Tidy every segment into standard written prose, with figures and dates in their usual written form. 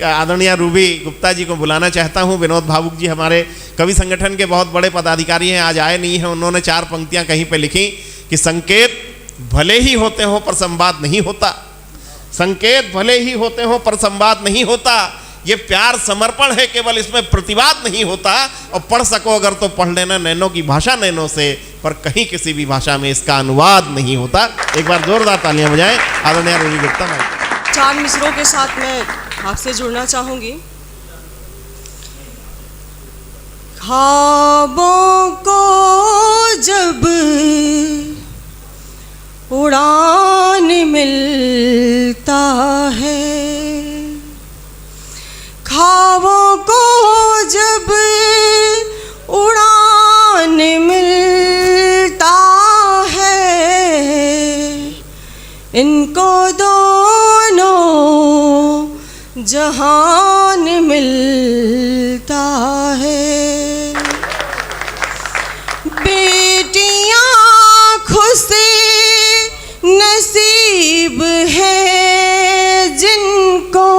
आदरणीय रूबी गुप्ता जी को बुलाना चाहता हूँ। विनोद भावुक जी हमारे कवि संगठन के बहुत बड़े पदाधिकारी हैं, आज आए नहीं हैं। उन्होंने 4 पंक्तियाँ कहीं पे लिखी कि संकेत भले ही होते हो पर संवाद नहीं होता, संकेत भले ही होते हो पर संवाद नहीं होता, ये प्यार समर्पण है केवल, इसमें प्रतिवाद नहीं होता। और पढ़ सको अगर तो पढ़ लेना नैनों की भाषा नैनों से, पर कहीं किसी भी भाषा में इसका अनुवाद नहीं होता। एक बार जोरदार तालियां बजाएं आदरणीय रूबी गुप्ता मैम। 4 मिसरों के साथ मैं आपसे जुड़ना चाहूंगी। ख्वाबों को जब उड़ान मिलता है, ख्वाबों को जब उड़ान मिलता है, इनको दोनों जहान मिलता है। बेटियां खुश नसीब है जिनको,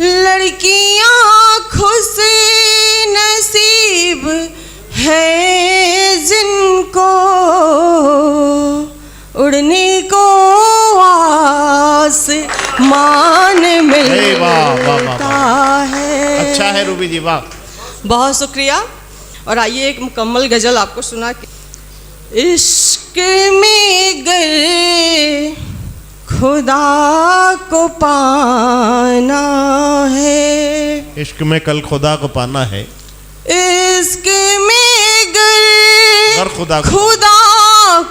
लड़कियां खुश नसीब है जिनको, उड़ने को आसमान मिलता है। अच्छा है रूबी जी, वाह, बहुत शुक्रिया। और आइए एक मुकम्मल गजल आपको सुना के। इश्क में गर खुदा को पाना है, इश्क में कल खुदा को पाना है, इश्क में गर खुदा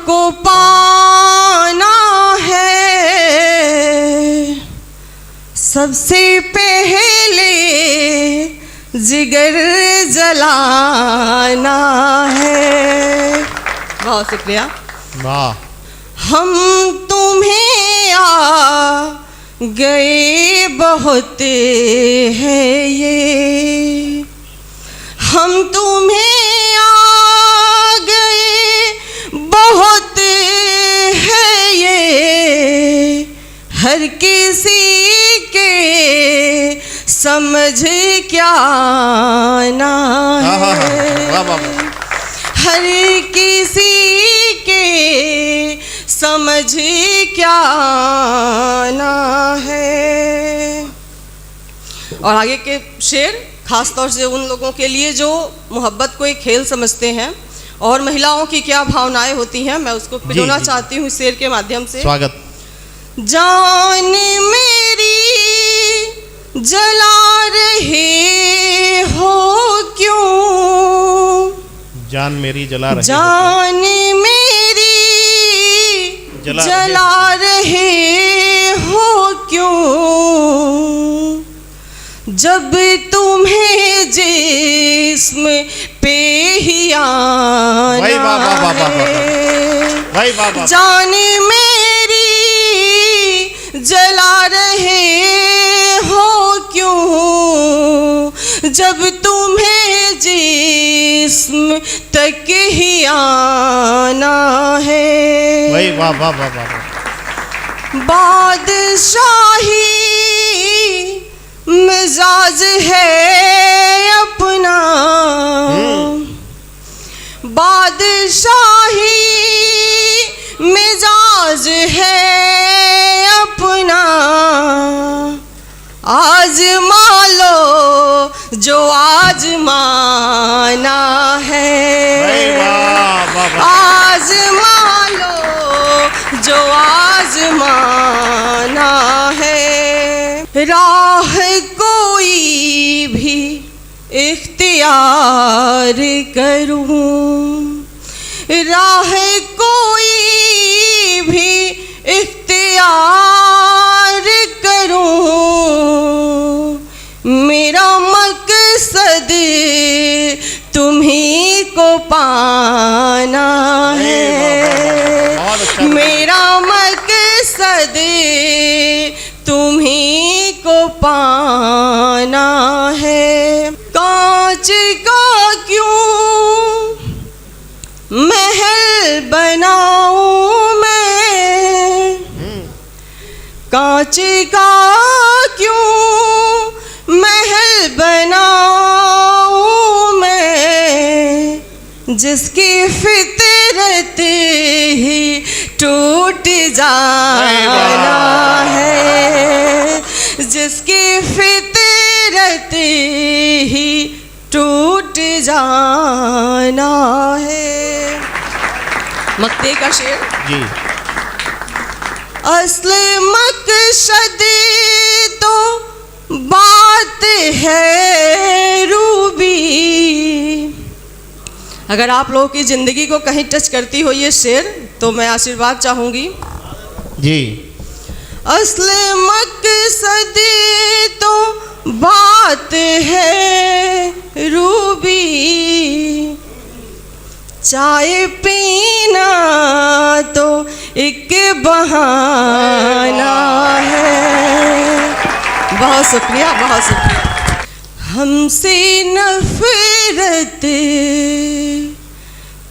को पाना है, सबसे पहले जिगर जलाना है। बहुत शुक्रिया, वाह। हम तुम्हें आ गए बहुत है ये, हम तुम्हें आ गए बहुत है ये, हर किसी के समझ क्या ना है, हर किसी के समझ क्या ना है। और आगे के शेर खास तौर से उन लोगों के लिए जो मोहब्बत को एक खेल समझते हैं और महिलाओं की क्या भावनाएं होती हैं, मैं उसको पिरोना चाहती हूँ शेर के माध्यम से। स्वागत। जान मेरी जला रहे हो क्यों, जान मेरी जला रहे, जान मेरी जला रहे हो क्यों, जब तुम्हें जिस्म पे ही आना है, जान मेरी जला रहे हो क्यों, जब तुम्हें जिस्म तक ही आना है। वाह वाह वाह वाह। बादशाही मिजाज है अपना, बादशाही मिजाज है अपना, आजमा लो जो आजमाना है, आजमा लो जो आजमाना है। राह कोई भी इख्तियार करूं, राह कोई भी इख्तियार करूं, मेरा मकसद तुम्ही को पाना है, मेरा मकसद तुम्ही को पाना है। कांच का क्यों महल बनाऊं मैं, कांच का जिसकी फितरत ही टूट जाना है, जिसकी फितरत ही टूट जाना है। मक्ते का शेर जी। असल मकसद तो बात है रूबी। अगर आप लोगों की ज़िंदगी को कहीं टच करती हो ये शेर तो मैं आशीर्वाद चाहूँगी जी। असल मकसद तो बात है रूबी, चाय पीना तो एक बहाना है। बहुत शुक्रिया, बहुत शुक्रिया। हमसे नफरत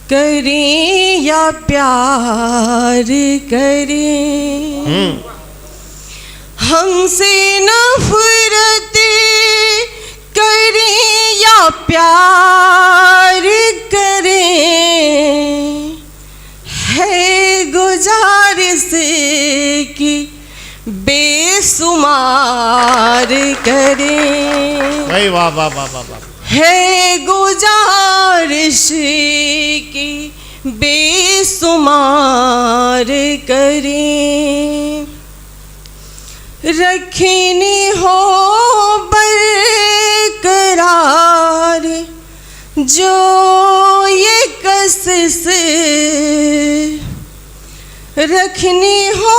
करें या प्यार करें, हमसे नफरत करें या प्यार करें, है गुजारिश की बेसुमार करें। भाई वाह वाह वाह वाह वाह। है गुजारिश की बेसुमार करें, रखनी हो बरकरार जो ये कसस, रखनी हो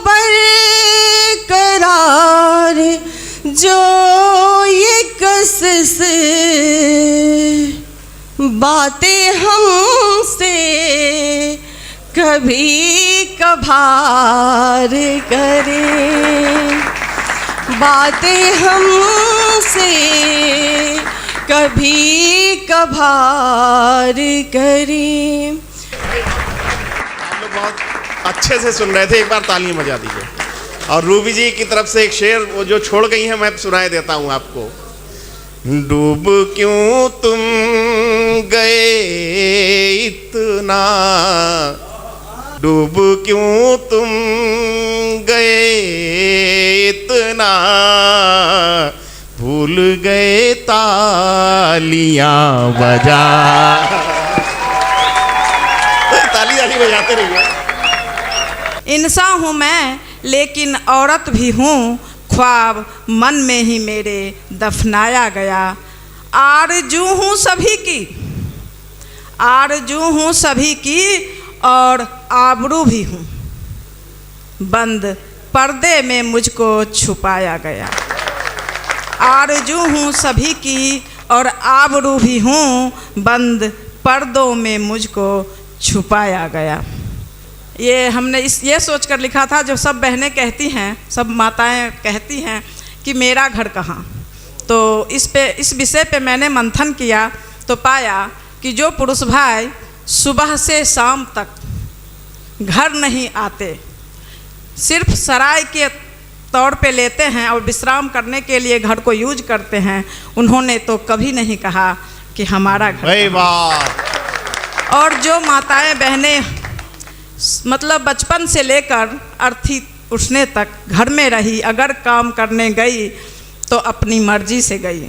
बरकरार जो ये कसस, बातें हमसे कभी कभार करें, बातें हमसे कभी कभार करें। आप लोग बहुत अच्छे से सुन रहे थे, एक बार तालियां बजा दीजिए। और रूबी जी की तरफ से एक शेर वो जो छोड़ गई है मैं सुनाए देता हूं आपको। डूब क्यों तुम गए इतना, डूब क्यों तुम गए इतना, भूल गए तालियां बजा। ताली बजाते रहिए। इंसान हूँ मैं लेकिन औरत भी हूँ, ख्वाब मन में ही मेरे दफनाया गया। आरज़ू हूँ सभी की, आरज़ू हूँ सभी की और आबरू भी हूँ, बंद पर्दे में मुझको छुपाया गया। आरज़ू हूँ सभी की और आबरू भी हूँ, बंद पर्दों में मुझको छुपाया गया। ये हमने ये सोच कर लिखा था, जो सब बहनें कहती हैं, सब माताएं कहती हैं कि मेरा घर कहाँ। तो इस विषय पे मैंने मंथन किया तो पाया कि जो पुरुष भाई सुबह से शाम तक घर नहीं आते, सिर्फ सराय के तौर पे लेते हैं और विश्राम करने के लिए घर को यूज करते हैं, उन्होंने तो कभी नहीं कहा कि हमारा घर कहाँ। और जो माताएं बहनें मतलब बचपन से लेकर अर्थी उठने तक घर में रही, अगर काम करने गई तो अपनी मर्जी से गई,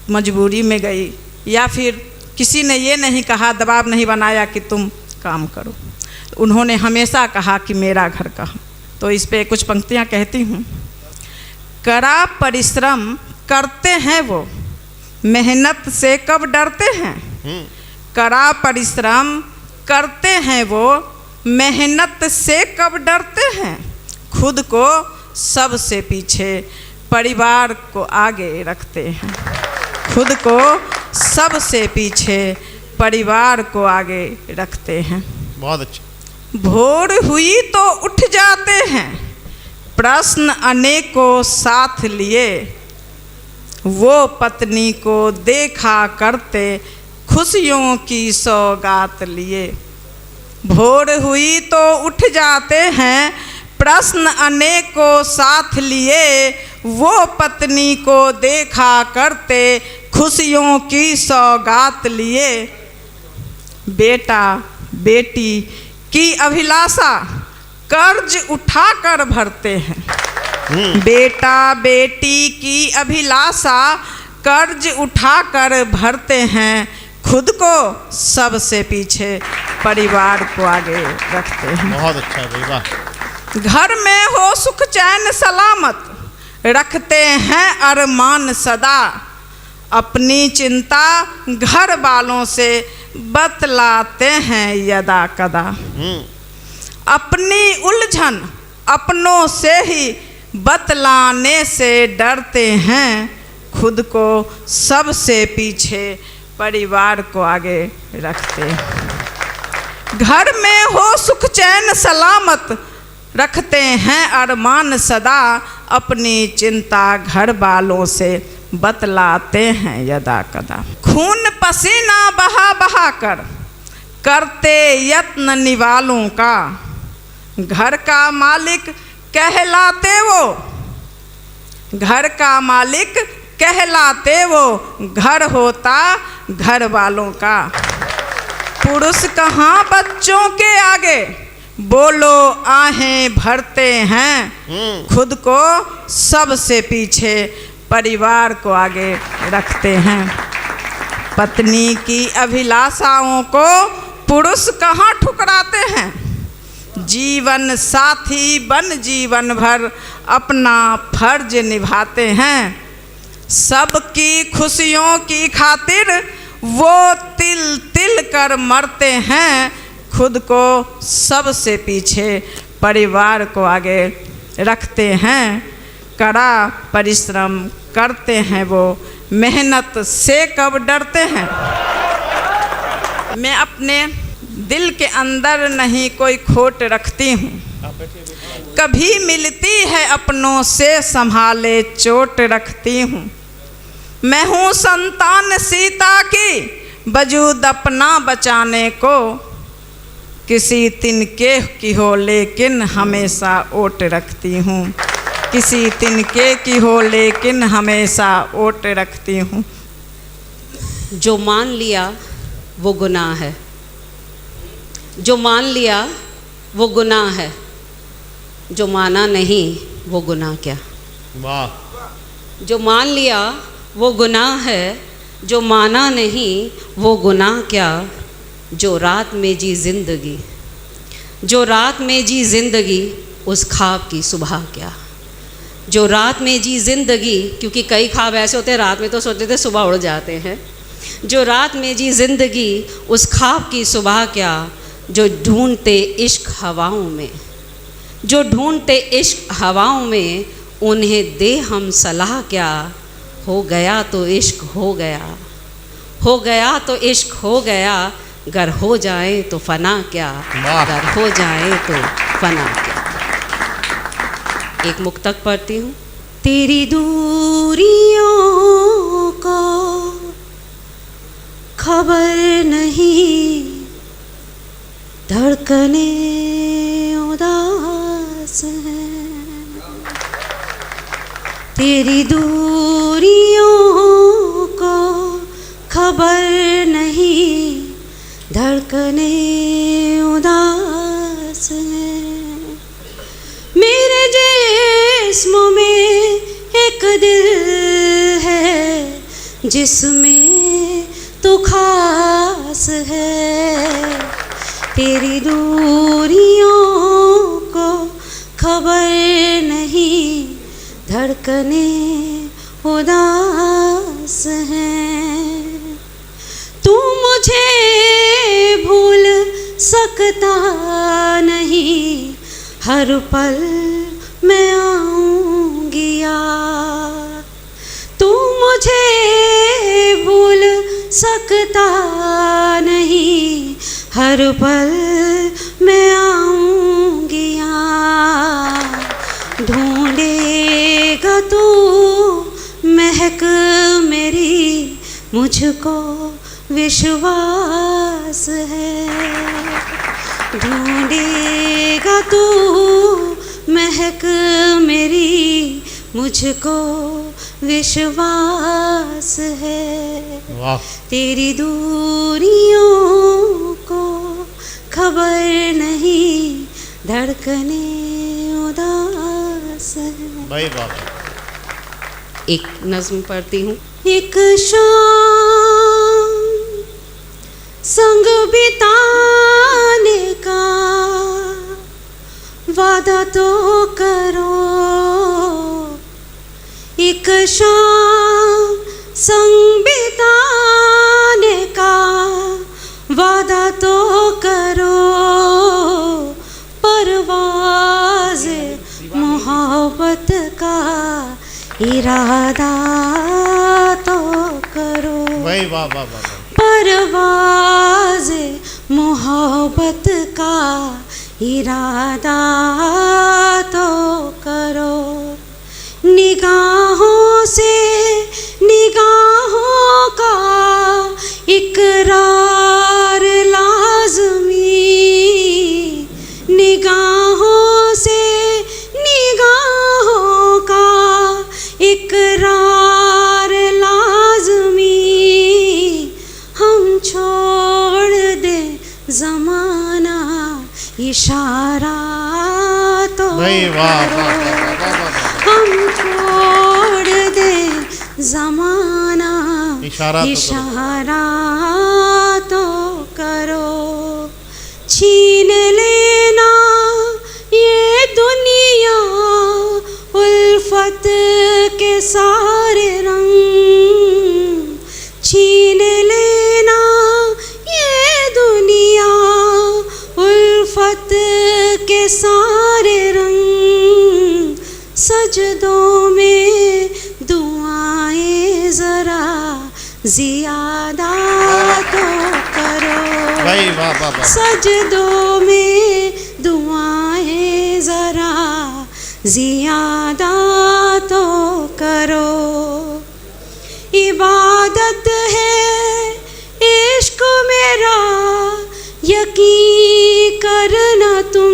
मजबूरी में गई, या फिर किसी ने ये नहीं कहा, दबाव नहीं बनाया कि तुम काम करो। उन्होंने हमेशा कहा कि मेरा घर कहाँ। तो इस पे कुछ पंक्तियाँ कहती हूँ। कड़ा परिश्रम करते हैं वो, मेहनत से कब डरते हैं। कड़ा परिश्रम करते हैं वो, मेहनत से कब डरते हैं। खुद को सबसे पीछे, परिवार को आगे रखते हैं। खुद को सबसे पीछे, परिवार को आगे रखते हैं। बहुत अच्छा। भोर हुई तो उठ जाते हैं, प्रश्न अनेकों साथ लिए, वो पत्नी को देखा करते, खुशियों की सौगात लिए। भोर हुई तो उठ जाते हैं, प्रश्न अनेकों साथ लिए, वो पत्नी को देखा करते, खुशियों की सौगात लिए। बेटा बेटी की अभिलाषा कर्ज उठाकर भरते हैं। बेटा बेटी की अभिलाषा कर्ज उठाकर भरते हैं, खुद को सबसे पीछे परिवार को आगे रखते हैं। बहुत अच्छा भाई, वाह। घर में हो सुख चैन सलामत, रखते हैं अरमान सदा, अपनी चिंता घर वालों से बतलाते हैं यदा कदा। अपनी उलझन अपनों से ही बतलाने से डरते हैं, खुद को सबसे पीछे परिवार को आगे रखते हैं। घर में हो सुख चैन सलामत, रखते हैं अरमान सदा, अपनी चिंता घर वालों से बतलाते हैं यदा कदा। खून पसीना बहा बहा कर करते यत्न निवालों का, घर का मालिक कहलाते वो, घर का मालिक कहलाते वो, घर होता घर वालों का। पुरुष कहाँ बच्चों के आगे बोलो आहें भरते हैं, खुद को सबसे पीछे परिवार को आगे रखते हैं। पत्नी की अभिलाषाओं को पुरुष कहाँ ठुकराते हैं, जीवन साथी बन जीवन भर अपना फर्ज निभाते हैं। सबकी खुशियों की खातिर वो तिल तिल कर मरते हैं, खुद को सबसे पीछे परिवार को आगे रखते हैं। कड़ा परिश्रम करते हैं वो, मेहनत से कब डरते हैं। मैं अपने दिल के अंदर नहीं कोई खोट रखती हूँ, कभी मिलती है अपनों से संभाले चोट रखती हूँ। मैं हूँ संतान सीता की वजूद अपना बचाने को, किसी तिनके की हो लेकिन हमेशा ओट रखती हूँ, किसी तिनके की हो लेकिन हमेशा ओट रखती हूँ। जो मान लिया वो गुनाह है, जो मान लिया वो गुनाह है, जो माना नहीं वो गुनाह क्या। वाह। जो मान लिया वो गुनाह है, जो माना नहीं वो गुनाह क्या। जो रात में जी जिंदगी, जो रात में जी जिंदगी, उस ख्वाब की सुबह क्या। जो रात में जी जिंदगी, क्योंकि कई ख्वाब ऐसे होते हैं रात में तो सोचते थे सुबह उड़ जाते हैं। जो रात में जी जिंदगी, उस ख्वाब की सुबह क्या। जो ढूंढते इश्क हवाओं में, जो ढूंढते इश्क हवाओं में, उन्हें दे हम सलाह क्या। हो गया तो इश्क हो गया, हो गया तो इश्क हो गया, गर हो जाए तो फना क्या, गर हो जाए तो फना क्या। एक मुक्तक पढ़ती हूँ। तेरी दूरियों को खबर नहीं, धड़कने उदास हैं। तेरी दूरियों को खबर नहीं, धड़कने उदास हैं। मेरे जिस्म में एक दिल है, जिसमें तो खास है। तेरी दूरियों को खबर नहीं, धड़कने उदास हैं। तू मुझे भूल सकता नहीं, हर पल मैं आऊँगी याद। तू मुझे भूल सकता नहीं, हर पल मैं आऊँगी याद। ढूंढेगा तू महक मेरी, मुझको विश्वास है। ढूंढेगा तू महक मेरी, मुझको विश्वास है, वाह तेरी दूरियों को खबर नहीं, धड़कने उदास है। भाई वाह। एक नज्म पढ़ती हूँ। एक शाम संग बिताने का वादा तो करो, एक शाम संग बिताने का वादा तो करो, परवाज़ मोहब्बत का इरादा तो करो। भाई वाह वाह वाह। परवाज़ मोहब्बत का इरादा तो करो, निगाहों से निगाहों का इकरार लाज़मी, निगाहों से निगाहों का इकरार लाज़मी, हम छोड़ दे ज़माना इशारा तो करो, हम छोड़ दे ज़माना इशारा तो करो, छीन लेना ये दुनिया उल्फत के सारे रंग, छीन लेना ये दुनिया उल्फत के सारे रंग, सजदों में दुआएं ज़रा ज़ियादा तो करो, भाई वाह वाह वाह। सजदों में दुआएं ज़रा ज़ियादा तो करो, इबादत है इश्क मेरा यकीन करना तुम,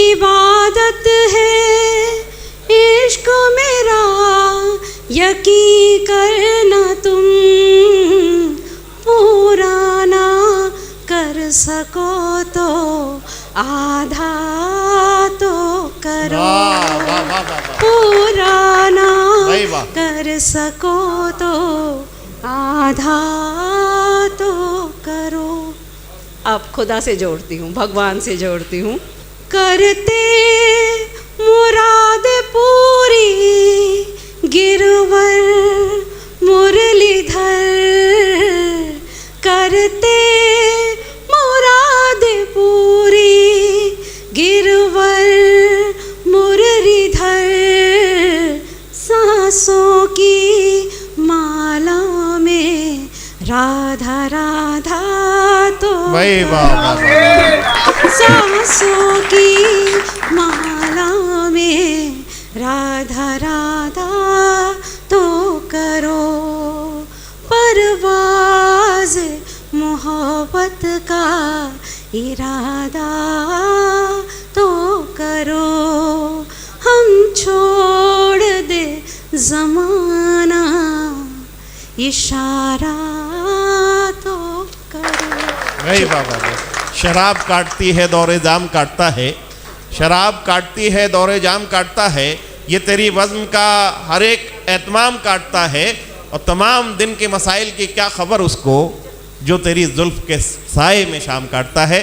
इबादत है इश्क मेरा यकीन करना तुम, पूरा ना कर सको तो आधा तो करो, वाह वाह वाह वाह। पूरा ना भाई वाह। कर सको तो आधा तो करो। अब खुदा से जोड़ती हूँ, भगवान से जोड़ती हूँ। करते मुराद पूरी गिरवर मुरलीधर, करते मुराद पूरी गिरवर मुरलीधर, सांसों की माला में राधा राधा तो भाई वाह वाह वाह। सांसों की माला में राधा राधा तो करो, परवाज़ मोहब्बत का इरादा तो करो, हम छोड़ दे ज़माना इशारा तो करो। भाई वाह वाह वाह। शराब काटती है दौरे जाम काटता है, शराब काटती है दौरे जाम काटता है, ये तेरी वज़्न का हर एक एहतमाम काटता है, और तमाम दिन के मसाइल की क्या खबर उसको जो तेरी जुल्फ़ के साए में शाम काटता है।